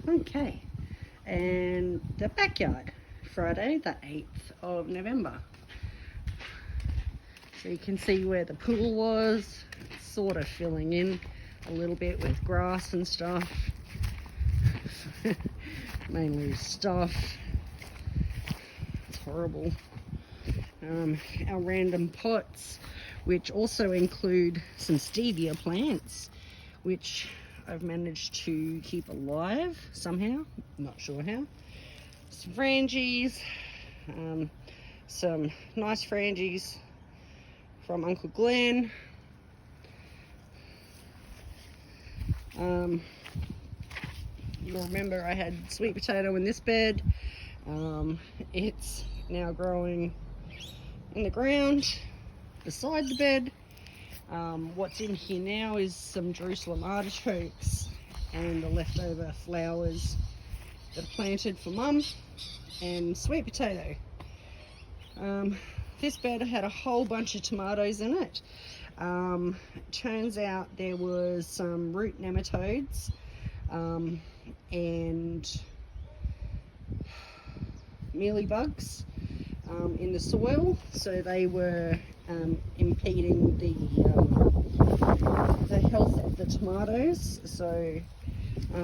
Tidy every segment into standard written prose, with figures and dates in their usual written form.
Okay, and the backyard, Friday the 8th of November. So you can see where the pool was. It's sort of filling in a little bit with grass and stuff. Mainly stuff. It's horrible. Our random pots, which also include some stevia plants, which I've managed to keep alive somehow, not sure how. Some frangies, some nice frangies from Uncle Glenn. You'll remember I had sweet potato in this bed. It's now growing in the ground beside the bed. What's in here now is some Jerusalem artichokes and the leftover flowers that are planted for Mum, and sweet potato. This bed had a whole bunch of tomatoes in it. Turns out there was some root nematodes and mealybugs in the soil, so they were impeding the health of the tomatoes. So I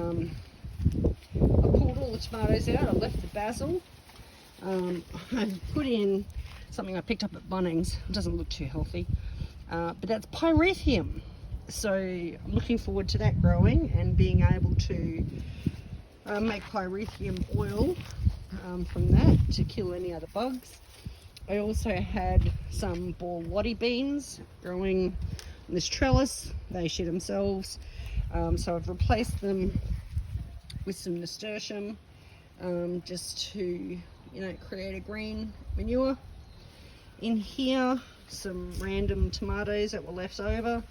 pulled all the tomatoes out. I left the basil. I put in something I picked up at Bunnings. It doesn't look too healthy, but that's pyrethrum. So I'm looking forward to that growing and being able to make pyrethrum oil from that to kill any other bugs. I also had some ball waddy beans growing on this trellis. They shit themselves, so I've replaced them with some nasturtium just to, create a green manure. In here, some random tomatoes that were left over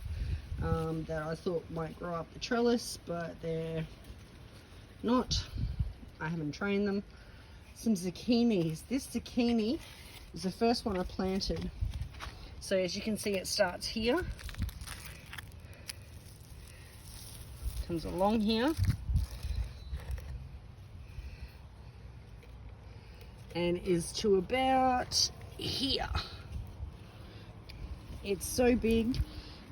that I thought might grow up the trellis, but they're not. I haven't trained them. Some zucchinis. This zucchini is the first one I planted. So as you can see, it starts here, comes along here, and is to about here. It's so big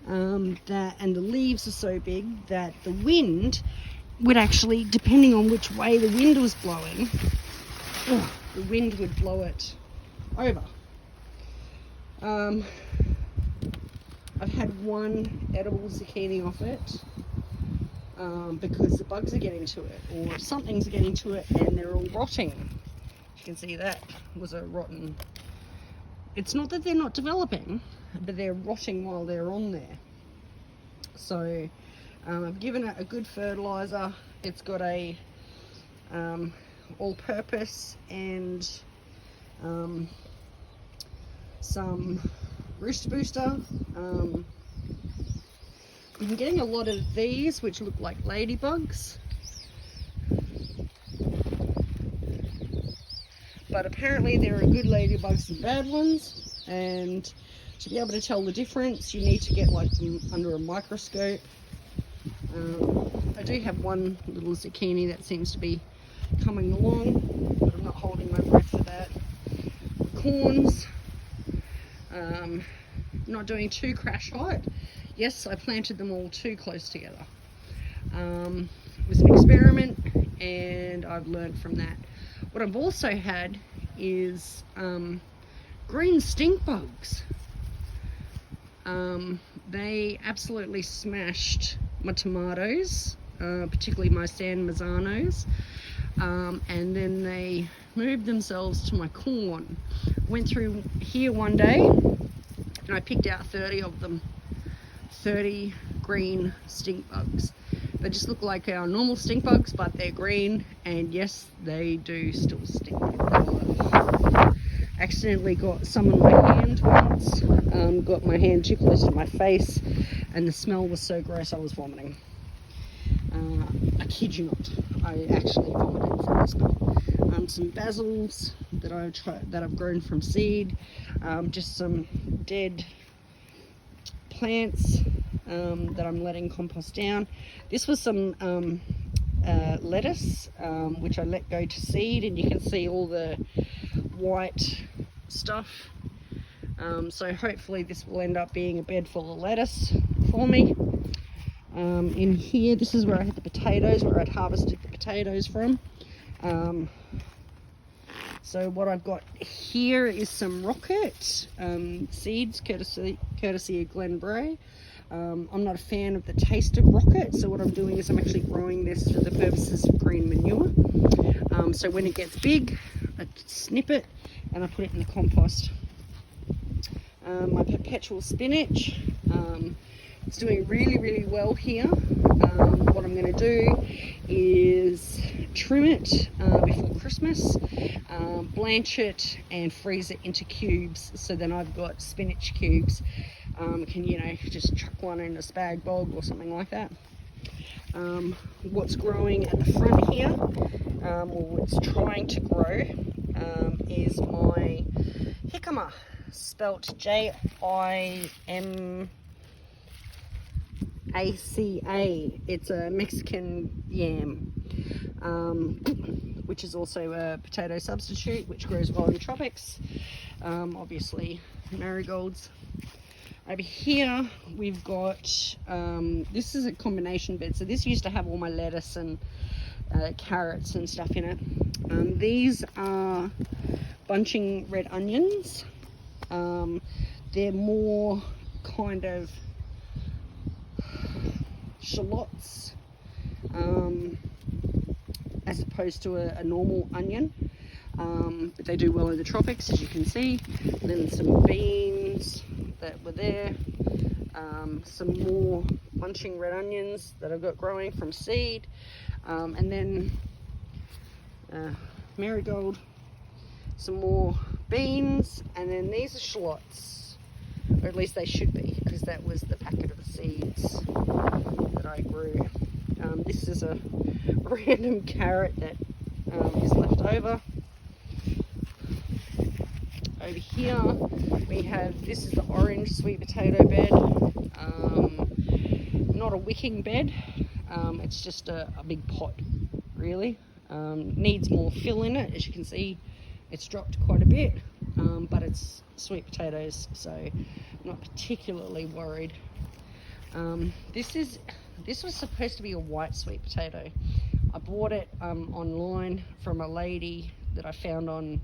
and the leaves are so big that the wind would actually, depending on which way the wind was blowing, the wind would blow it over. I've had one edible zucchini off it because the bugs are getting to it, or something's getting to it, and they're all rotting. You can see that was a rotten. It's not that they're not developing, but they're rotting while they're on there. So I've given it a good fertilizer. It's got a all-purpose and some roost booster. I'm getting a lot of these which look like ladybugs, but apparently there are good ladybugs and bad ones, and to be able to tell the difference you need to get them under a microscope. I do have one little zucchini that seems to be coming along, but I'm not holding my breath for that. Corns, not doing too crash hot. Yes, I planted them all too close together. It was an experiment and I've learned from that. What I've also had is green stink bugs. They absolutely smashed my tomatoes, particularly my San Mazzanos, and then they moved themselves to my corn. Went through here one day and I picked out 30 of them, 30 green stink bugs. They just look like our normal stink bugs, but they're green, and yes, they do still stink. Accidentally got some on my hand once, got my hand too close to my face, and the smell was so gross I was vomiting. I kid you not, I actually vomited from the smell. Some basils that I've grown from seed, just some dead plants that I'm letting compost down. This was some lettuce, which I let go to seed, and you can see all the white stuff. So hopefully this will end up being a bed full of lettuce for me. In here, this is where I had the potatoes, where I'd harvested the potatoes from. So what I've got here is some rocket seeds, courtesy of Glen Bray. I'm not a fan of the taste of rocket, so what I'm doing is I'm actually growing this for the purposes of green manure. So when it gets big, I snip it and I put it in the compost. My perpetual spinach, it's doing really well here. What I'm going to do is trim it before Christmas, blanch it and freeze it into cubes, so then I've got spinach cubes. Can, you know, just chuck one in a spag bog or something like that. What's growing at the front here, or what's trying to grow, is my jicama, spelt J-I-M-A-C-A. It's a Mexican yam, which is also a potato substitute, which grows well in the tropics. Obviously marigolds. Over here we've got, this is a combination bed. So this used to have all my lettuce and carrots and stuff in it. These are bunching red onions. They're more kind of shallots, as opposed to a normal onion. But they do well in the tropics, as you can see. And then some beans that were there, some more bunching red onions that I've got growing from seed, and then marigold, some more beans, and then these are shallots, or at least they should be, because that was the packet of seeds that I grew. This is a random carrot that is left over. Over here we have, this is the orange sweet potato bed, not a wicking bed, it's just a big pot really. Needs more fill in it. As you can see, it's dropped quite a bit, but it's sweet potatoes, so I'm not particularly worried. This was supposed to be a white sweet potato. I bought it online from a lady that I found on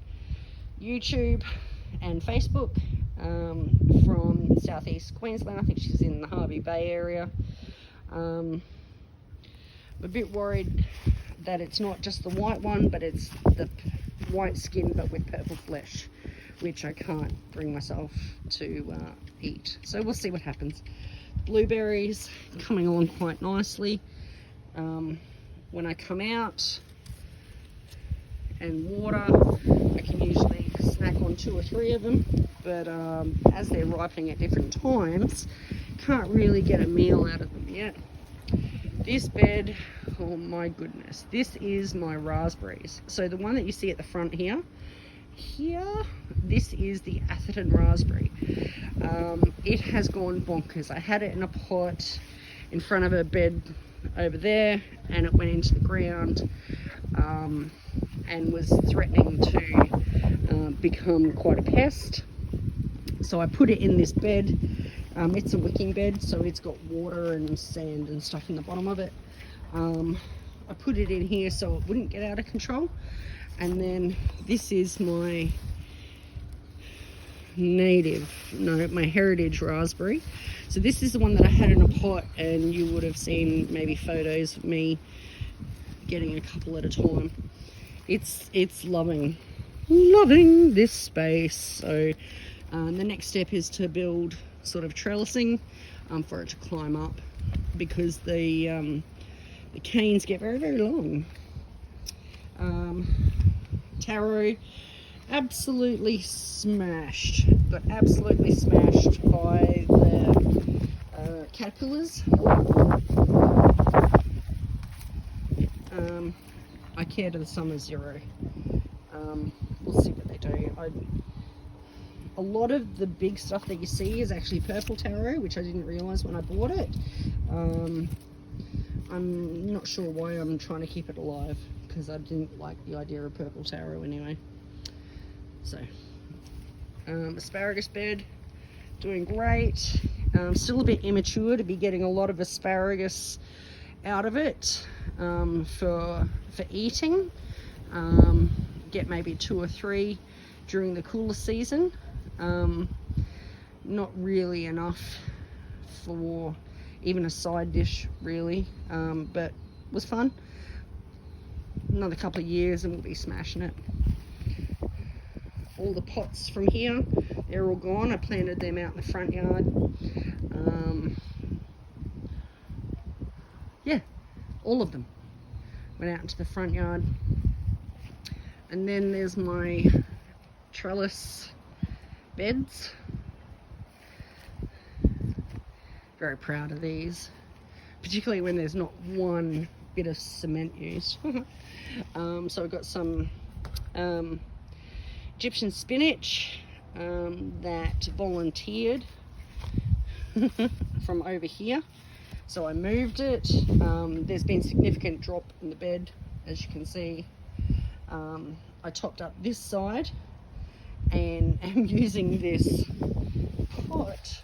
YouTube and Facebook, from southeast Queensland. I think she's in the Hervey Bay area. I'm a bit worried that it's not just the white one, but it's the white skin but with purple flesh, which I can't bring myself to eat. So we'll see what happens. Blueberries coming along quite nicely. When I come out and water, I can usually snack on 2 or 3 of them, but as they're ripening at different times, can't really get a meal out of them yet. This bed, oh my goodness, this is my raspberries. So the one that you see at the front here, this is the Atherton raspberry. It has gone bonkers. I had it in a pot in front of a bed over there, and it went into the ground, and was threatening to become quite a pest. So I put it in this bed. It's a wicking bed, so it's got water and sand and stuff in the bottom of it. I put it in here so it wouldn't get out of control. And then this is my my heritage raspberry. So this is the one that I had in a pot, and you would have seen maybe photos of me getting a couple at a time. It's loving this space. So the next step is to build sort of trellising for it to climb up, because the canes get very long. Taro, absolutely smashed. Got absolutely smashed by the caterpillars. I care to the summer zero. We'll see what they do. A lot of the big stuff that you see is actually purple taro, which I didn't realise when I bought it. I'm not sure why I'm trying to keep it alive, because I didn't like the idea of purple taro anyway. So, asparagus bed, doing great. Still a bit immature to be getting a lot of asparagus out of it for eating. Get maybe 2 or 3 during the cooler season. Not really enough for even a side dish really, but was fun. Another couple of years and we'll be smashing it. All the pots from here, they're all gone. I planted them out in the front yard. Yeah, all of them went out into the front yard. And then there's my trellis beds. Very proud of these, particularly when there's not one bit of cement used. So I've got some Egyptian spinach that volunteered from over here, so I moved it. There's been significant drop in the bed, as you can see. I topped up this side and am using this pot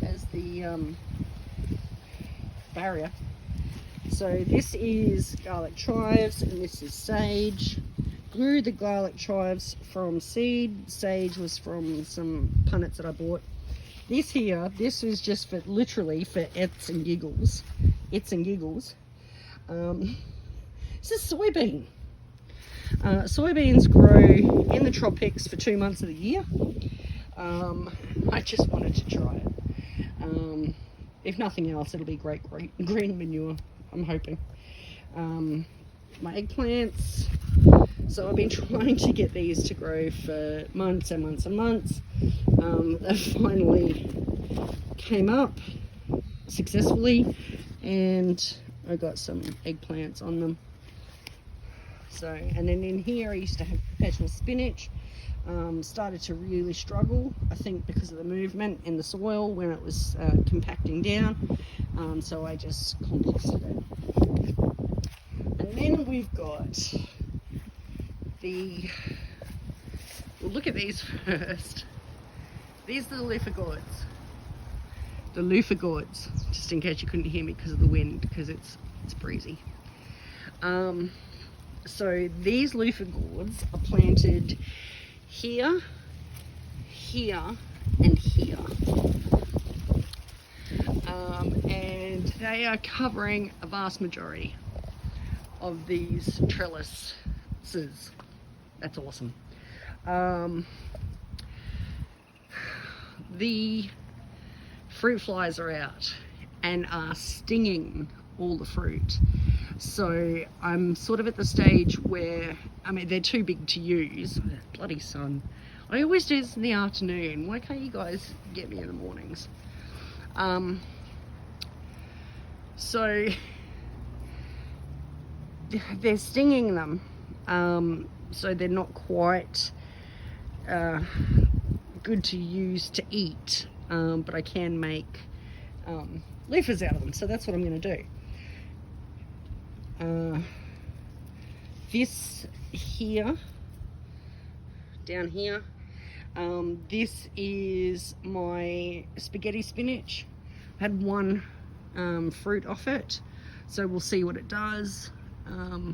as the barrier. So this is garlic chives and this is sage. Grew the garlic chives from seed. Sage was from some punnets that I bought. This here, this is just for literally for its and giggles. This is soybean. Soybeans grow in the tropics for 2 months of the year. I just wanted to try it. If nothing else, it'll be great green manure, I'm hoping. My eggplants. So I've been trying to get these to grow for months and months and months. They finally came up successfully and I got some eggplants on them. So, and then in here I used to have perpetual spinach. Started to really struggle, I think because of the movement in the soil when it was compacting down. So I just composted it. And then we've got we'll look at these first. These are the loofah gourds. The loofah gourds, just in case you couldn't hear me because of the wind, because it's breezy. So these loofah gourds are planted here, here, and here. And they are covering a vast majority of these trellises. That's awesome. The fruit flies are out and are stinging all the fruit. So I'm sort of at the stage where, I mean, they're too big to use. Bloody sun. I always do this in the afternoon. Why can't you guys get me in the mornings? So they're stinging them. So they're not quite good to use to eat. But I can make loofahs out of them. So that's what I'm going to do. This here, down here, this is my spaghetti spinach. I had one fruit off it, so we'll see what it does. I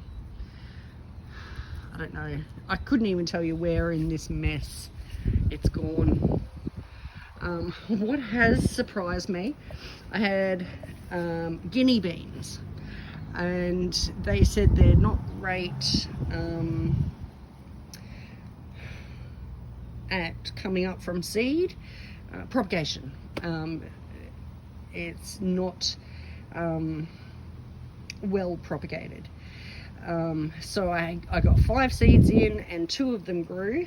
don't know. I couldn't even tell you where in this mess it's gone. What has surprised me, I had guinea beans. And they said they're not great at coming up from seed propagation. It's not well propagated. So I got 5 seeds in and 2 of them grew.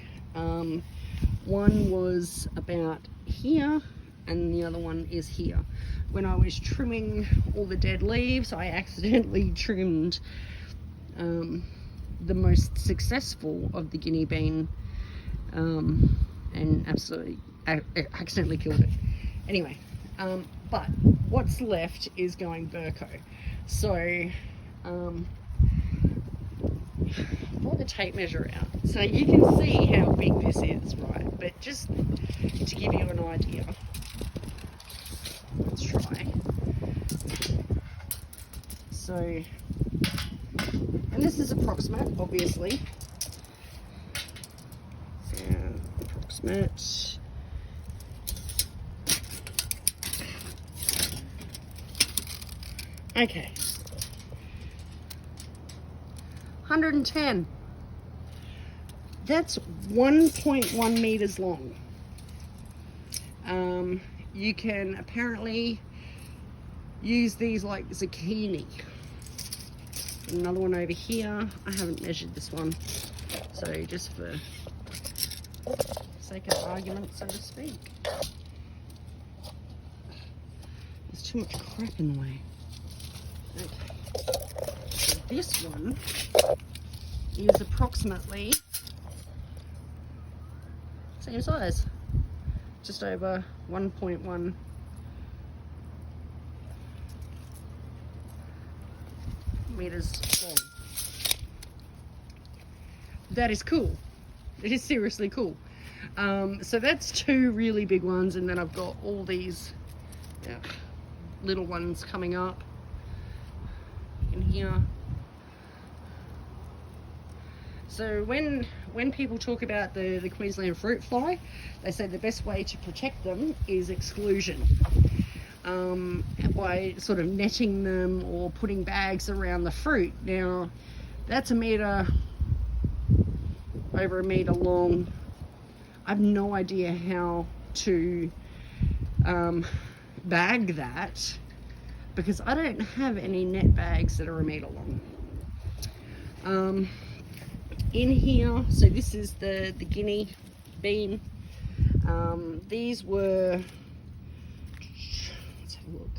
One was about here and the other one is here. When I was trimming all the dead leaves, I accidentally trimmed the most successful of the guinea bean and absolutely accidentally killed it. Anyway, but what's left is going Burko. So brought the tape measure out so you can see how big this is, right? But just to give you an idea, let's try. So, and this is approximate, obviously. So, approximate. Okay. 110. That's 1.1 meters long. You can apparently use these like zucchini. Another one over here. I haven't measured this one, so just for sake of argument, so to speak. There's too much crap in the way. Okay. So this one is approximately same size, just over 1.1 meters long. That is cool. It is seriously cool. So that's two really big ones, and then I've got all these little ones coming up in here. So when people talk about the Queensland fruit fly, they say the best way to protect them is exclusion. By sort of netting them or putting bags around the fruit. Now, that's over a meter long. I have no idea how to bag that, because I don't have any net bags that are a meter long. In here, so this is the guinea bean. These were, let's have a look,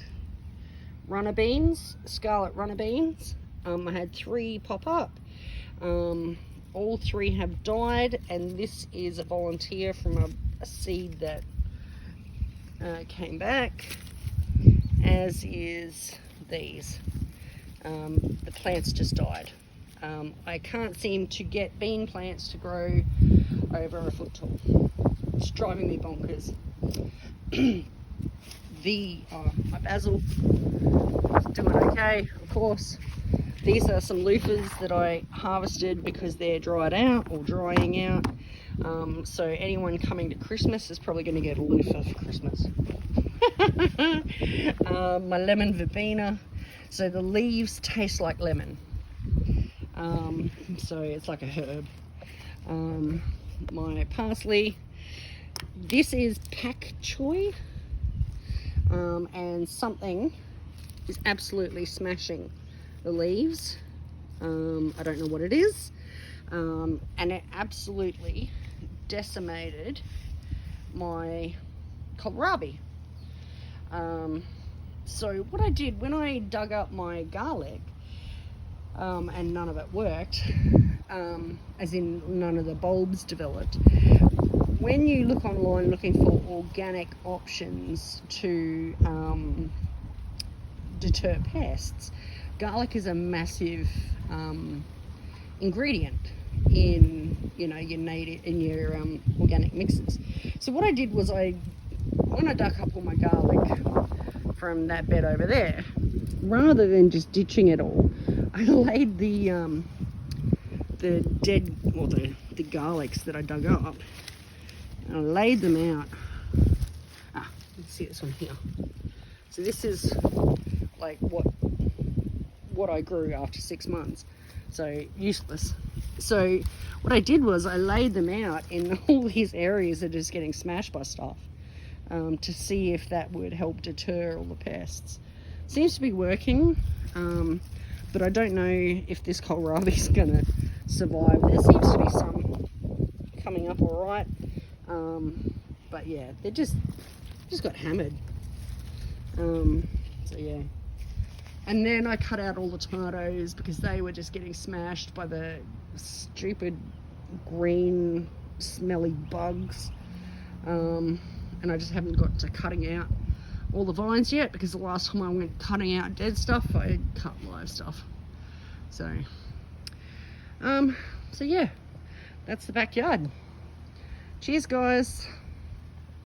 runner beans, scarlet runner beans. I had 3 pop up. All 3 have died, and this is a volunteer from a seed that came back, as is these. The plants just died. I can't seem to get bean plants to grow over a foot tall. It's driving me bonkers. My basil is doing okay, of course. These are some loofahs that I harvested because they're dried out or drying out. So anyone coming to Christmas is probably going to get a loofah for Christmas. My lemon verbena. So the leaves taste like lemon. So it's like a herb. My parsley. This is pak choi. And something is absolutely smashing the leaves. I don't know what it is. And it absolutely decimated my kohlrabi. So what I did when I dug up my garlic, and none of it worked, as in none of the bulbs developed. When you look online looking for organic options to deter pests, garlic is a massive ingredient in your organic mixes. So what I did was when I dug up all my garlic from that bed over there, rather than just ditching it all, I laid the dead, or the garlics that I dug up, and I laid them out. Let's see this one here. So this is like what I grew after 6 months. So useless. So what I did was I laid them out in all these areas that are just getting smashed by stuff, to see if that would help deter all the pests. Seems to be working, but I don't know if this kohlrabi is gonna survive. There seems to be some coming up all right, but yeah, they just got hammered. So yeah. And then I cut out all the tomatoes because they were just getting smashed by the stupid green smelly bugs. And I just haven't got to cutting out all the vines yet, because the last time I went cutting out dead stuff, I cut live stuff. So yeah, that's the backyard. Cheers, guys.